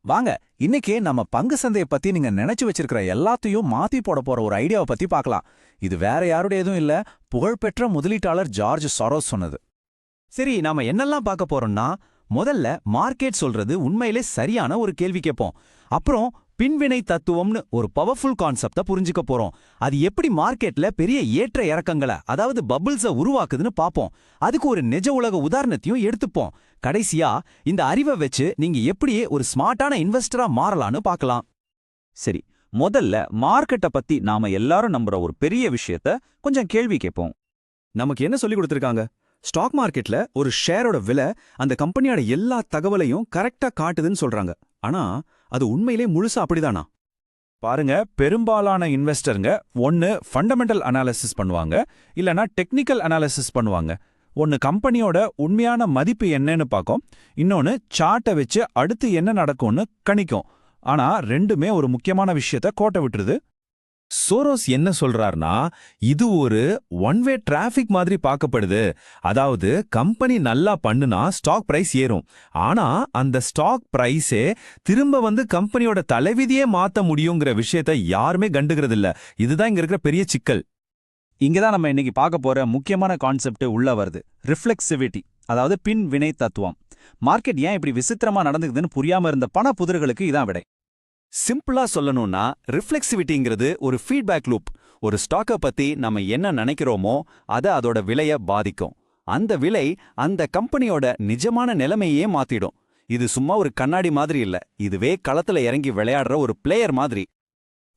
வாங்க இன்னைக்கு நம்ம பங்கு சந்தையை பத்தி நீங்க நினைச்சு வச்சிருக்கிற எல்லாத்தையும் மாத்தி போட போற ஒரு ஐடியாவை பத்தி பார்க்கலாம். இது வேற யாருடைய எதுவும் இல்ல, புகழ்பெற்ற முதலீட்டாளர் ஜார்ஜ் சாரோஸ் சொன்னது. சரி, நாம என்னெல்லாம் பார்க்க போறோம்னா, முதல்ல மார்க்கெட் சொல்றது உண்மையிலே சரியான ஒரு கேள்வி கேட்போம். அப்புறம் பின்வினை தத்துவம்னு ஒரு பவர்ஃபுல் கான்செப்ட புரிஞ்சுக்க போறோம். அது எப்படி மார்க்கெட்ல பெரிய ஏற்ற இறக்கங்களை, அதாவது பபிள்ஸ உருவாக்குதுன்னு பாப்போம். அதுக்கு ஒரு நிஜ உலக உதாரணத்தையும் எடுத்துப்போம். கடைசியா இந்த அறிவை வச்சு நீங்க எப்படியே ஒரு ஸ்மார்ட்டான இன்வெஸ்டரா மாறலான்னு பார்க்கலாம். சரி, முதல்ல மார்க்கெட்டை பத்தி நாம எல்லாரும் நம்புற ஒரு பெரிய விஷயத்த கொஞ்சம் கேள்வி கேட்போம். நமக்கு என்ன சொல்லி கொடுத்திருக்காங்க? ஸ்டாக் மார்க்கெட்ல ஒரு ஷேரோட விலை அந்த கம்பெனியோட எல்லா தகவலையும் கரெக்டா காட்டுதுன்னு சொல்றாங்க. ஆனா அது உண்மையிலே முழுசா அப்படிதானா? பாருங்க, பெரும்பாலான இன்வெஸ்டருங்க ஒன்னு ஃபண்டமெண்டல் அனாலிசிஸ் பண்ணுவாங்க, இல்லனா டெக்னிக்கல் அனாலிசிஸ் பண்ணுவாங்க. ஒன்னு கம்பெனியோட உண்மையான மதிப்பு என்னன்னு பார்க்கும், இன்னொன்னு சார்ட்டை வச்சு அடுத்து என்ன நடக்கும்னு கணிக்கும். ஆனா ரெண்டுமே ஒரு முக்கியமான விஷயத்த கோட்டை விட்டுருது. சோரோஸ் என்ன சொல்றார்னா, இது ஒரு ஒன் வே டிராஃபிக் மாதிரி பார்க்கப்படுது. அதாவது கம்பெனி நல்லா பண்ணுனா ஸ்டாக் பிரைஸ் ஏறும். ஆனா அந்த ஸ்டாக் பிரைஸே திரும்ப வந்து கம்பெனியோட தலைவிதியே மாத்த முடியுங்கிற விஷயத்த யாருமே கண்டுகிறது இல்ல. இதுதான் இங்க இருக்கிற பெரிய சிக்கல். இங்கதான் நம்ம இன்னைக்கு பார்க்க போற முக்கியமான கான்செப்ட் உள்ள வருது. ரிஃப்ளெக்சிவிட்டி, அதாவது பின் வினை தத்துவம். மார்க்கெட் ஏன் இப்படி விசித்திரமா நடந்துக்குதுன்னு புரியாம இருந்த பண புதிர்களுக்கு இதான் விடை. சிம்பிளா சொல்லணும்னா, ரிஃப்ளெக்சிவிட்டிங்கிறது ஒரு ஃபீட்பேக் லூப். ஒரு ஸ்டாக்கை பத்தி நம்ம என்ன நினைக்கிறோமோ அதை அதோட விலைய பாதிக்கும். அந்த விலை அந்த கம்பெனியோட நிஜமான நிலைமையே மாத்திடும். இது சும்மா ஒரு கண்ணாடி மாதிரி இல்ல, இதுவே களத்துல இறங்கி விளையாடுற ஒரு பிளேயர் மாதிரி.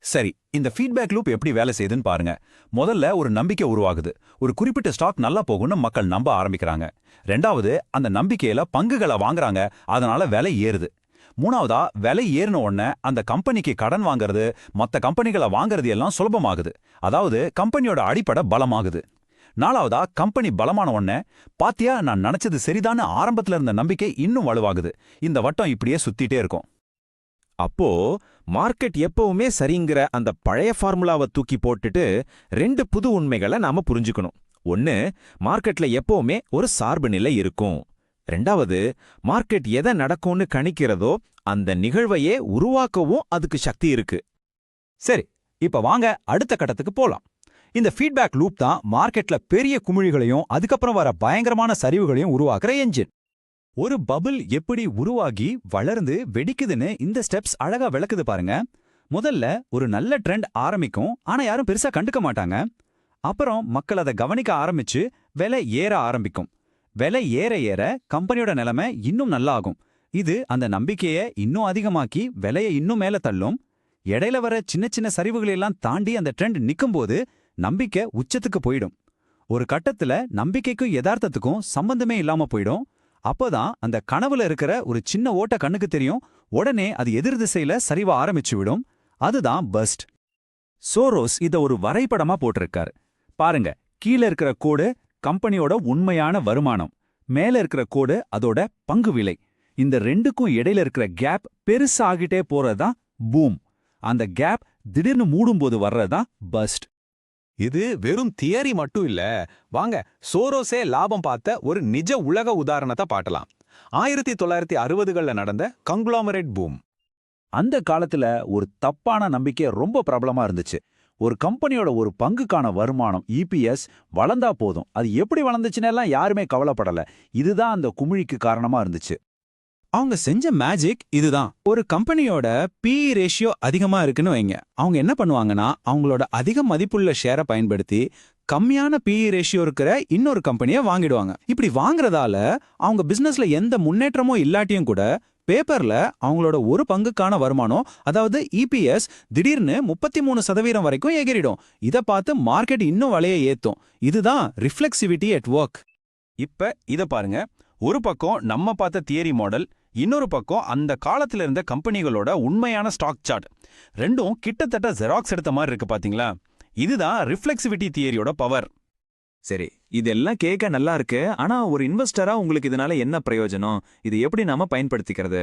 சரி, இந்த ஃபீட்பேக் லூப் எப்படி வேலை செய்யுதுன்னு பாருங்க. முதல்ல ஒரு நம்பிக்கை உருவாகுது. ஒரு குறிப்பிட்ட ஸ்டாக் நல்லா போகும்னு மக்கள் நம்ப ஆரம்பிக்கிறாங்க. ரெண்டாவது, அந்த நம்பிக்கையில பங்குகளை வாங்குறாங்க, அதனால விலை ஏறுது. மூணாவதா, விலை ஏறின உடனே அந்த கம்பெனிக்கு கடன் வாங்குறது, மற்ற கம்பெனிகளை வாங்குறது எல்லாம் சுலபமாகுது. அதாவது கம்பெனியோட அடிப்படை பலமாகுது. நாலாவதா, கம்பெனி பலமான உடனே பாத்தியா நான் நினைச்சது சரிதான்னு ஆரம்பத்துல இருந்த நம்பிக்கை இன்னும் வலுவாகுது. இந்த வட்டம் இப்படியே சுத்திட்டே இருக்கும். அப்போ மார்க்கெட் எப்பவுமே சரிங்கிற அந்த பழைய ஃபார்முலாவை தூக்கி போட்டுட்டு ரெண்டு புது உண்மைகளை நாம புரிஞ்சுக்கணும். ஒன்னு, மார்க்கெட்ல எப்பவுமே ஒரு சார்பு நிலை இருக்கும். ரெண்டாவது, மார்க்கெட் எதை நடக்கும்னு கணிக்கிறதோ அந்த நிகழ்வையே உருவாக்கவும் அதுக்கு சக்தி இருக்கு. சரி, இப்ப வாங்க அடுத்த கட்டத்துக்கு போலாம். இந்த ஃபீட்பேக் லூப் தான் மார்க்கெட்ல பெரிய குமிழிகளையும் அதுக்கப்புறம் வர பயங்கரமான சரிவுகளையும் உருவாக்குற என்ஜின். ஒரு பபிள் எப்படி உருவாகி வளர்ந்து வெடிக்குதுன்னு இந்த ஸ்டெப்ஸ் அழகா விளக்குது பாருங்க. முதல்ல ஒரு நல்ல ட்ரெண்ட் ஆரம்பிக்கும், ஆனா யாரும் பெருசா கண்டுக்க மாட்டாங்க. அப்புறம் மக்கள் அதை கவனிக்க ஆரம்பிச்சு விலை ஏற ஆரம்பிக்கும். விலை ஏற ஏற கம்பெனியோட நிலைமை இன்னும் நல்லா ஆகும். இது அந்த நம்பிக்கையை இன்னும் அதிகமாக்கி விலையை இன்னும் மேல தள்ளும். இடையில வர சின்ன சின்ன சரிவுகளெல்லாம் தாண்டி அந்த ட்ரெண்ட் நிக்கும்போது நம்பிக்கை உச்சத்துக்கு போயிடும். ஒரு கட்டத்துல நம்பிக்கைக்கும் யதார்த்தத்துக்கும் சம்பந்தமே இல்லாம போயிடும். அப்போதான் அந்த கனவுல இருக்கிற ஒரு சின்ன ஓட்ட கண்ணுக்கு தெரியும். உடனே அது எதிர் திசையில சரிவ ஆரம்பிச்சு விடும். அதுதான் பஸ்ட். சோரோஸ் இத ஒரு வரைபடமா போட்டிருக்காரு. பாருங்க, கீழே இருக்கிற கோடு கம்பெனியோட உண்மையான வருமானம், மேல இருக்கிற கோடு அதோட பங்கு விலை. இந்த ரெண்டுக்கும் இடையில இருக்கிற கேப் பெருசாகிட்டே போறதுதான் பூம். அந்த கேப் திடீர்னு மூடும்போது வர்றதுதான் பஸ்ட். இது வெறும் தியரி மட்டும் இல்ல. வாங்க சோரோஸே லாபம் பார்த்த ஒரு நிஜ உலக உதாரணத்தை பாட்டலாம். 1960களில் நடந்த கங்க்ளாமரேட் பூம். அந்த காலத்துல ஒரு தப்பான நம்பிக்கை ரொம்ப பிரபலமா இருந்துச்சு. ஒரு கம்பெனியோட ஒரு பங்குக்கான வருமானம் EPS வளர்ந்தா போதும், அது எப்படி வளர்ந்துச்சுன்னு யாருமே கவலைப்படல. இதுதான் அந்த குமிழிக்கு காரணமா இருந்துச்சு. அவங்க செஞ்ச மேஜிக் இதுதான். ஒரு கம்பெனியோட PE ரேஷியோ அதிகமா இருக்குன்னு வைங்க. அவங்க என்ன பண்ணுவாங்கன்னா, அவங்களோட அதிக மதிப்புள்ள ஷேரை பயன்படுத்தி கம்மியான PE ரேஷியோ இருக்கிற இன்னொரு கம்பெனியை வாங்கிடுவாங்க. இப்படி வாங்குறதால அவங்க பிசினஸ்ல எந்த முன்னேற்றமும் இல்லாட்டியும் கூட பேப்பர்ல அவங்களோட ஒரு பங்குக்கான வருமானம், அதாவது EPS திடீர்னு 33% வரைக்கும் எகிரிடும். இதை பார்த்து மார்க்கெட் இன்னும் விலையை ஏத்தும். இதுதான் ரிஃப்ளெக்சிவிட்டி அட் ஒர்க். இப்ப இத பாருங்க. ஒரு பக்கம் நம்ம பார்த்த தியரி மாடல், இன்னொரு பக்கம் அந்த காலத்துல இருந்த கம்பெனிகளோட உண்மையான ஸ்டாக் சார்ட். ரெண்டும் கிட்டத்தட்ட ஜெராக்ஸ் எடுத்த மாதிரி இருக்கு பாத்தீங்களா? இதுதான் ரிஃப்ளெக்சிவிட்டி தியரியோட பவர். சரி, இதெல்லாம் கேட்க நல்லா இருக்கு. ஆனா ஒரு இன்வெஸ்டரா உங்களுக்கு இதனால என்ன பிரயோஜனம்? இது எப்படி நாம பயன்படுத்திக்கிறது?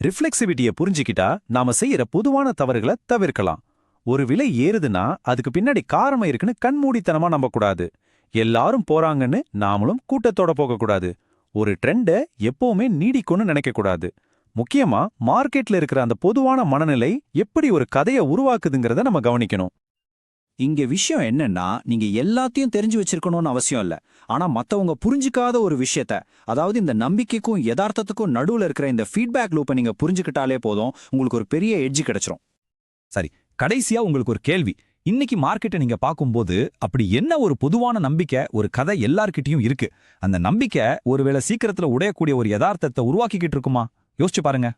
ரிஃப்ளெக்சிவிட்டியை புரிஞ்சுக்கிட்டா நாம செய்யற பொதுவான தவறுகளை தவிர்க்கலாம். ஒரு விலை ஏறுதுன்னா அதுக்கு பின்னாடி காரணம் இருக்குன்னு கண்மூடித்தனமா நம்பக்கூடாது. எல்லாரும் போறாங்கன்னு நாமளும் கூட்டத்தோட போகக்கூடாது. ஒரு ட்ரெண்ட எப்பவுமே நீடிக்கும்னு நினைக்க கூடாது. முக்கியமா மார்க்கெட்ல இருக்கிற அந்த பொதுவான மனநிலை எப்படி ஒரு கதையை உருவாக்குதுங்கிறத நம்ம கவனிக்கணும். இங்க விஷயம் என்னன்னா, நீங்க எல்லாத்தையும் தெரிஞ்சு வச்சிருக்கணும்னு அவசியம் இல்ல. ஆனா மத்தவங்க புரிஞ்சுக்காத ஒரு விஷயத்த, அதாவது இந்த நம்பிக்கைக்கும் யதார்த்தத்துக்கும் நடுவுல இருக்கிற இந்த ஃபீட்பேக் லூப்பை நீங்க புரிஞ்சுக்கிட்டாலே போதும், உங்களுக்கு ஒரு பெரிய எட்ஜ் கிடைச்சிரும். சரி, கடைசியா உங்களுக்கு ஒரு கேள்வி. இன்னைக்கு மார்க்கெட்டை நீங்க பார்க்கும்போது அப்படி என்ன ஒரு பொதுவான நம்பிக்கை, ஒரு கதை எல்லார்கிட்டயும் இருக்கு? அந்த நம்பிக்கை ஒருவேளை சீக்கிரத்துல உடையக்கூடிய ஒரு யதார்த்தத்தை உருவாக்கிக்கிட்டு இருக்குமா? யோசிச்சு பாருங்க.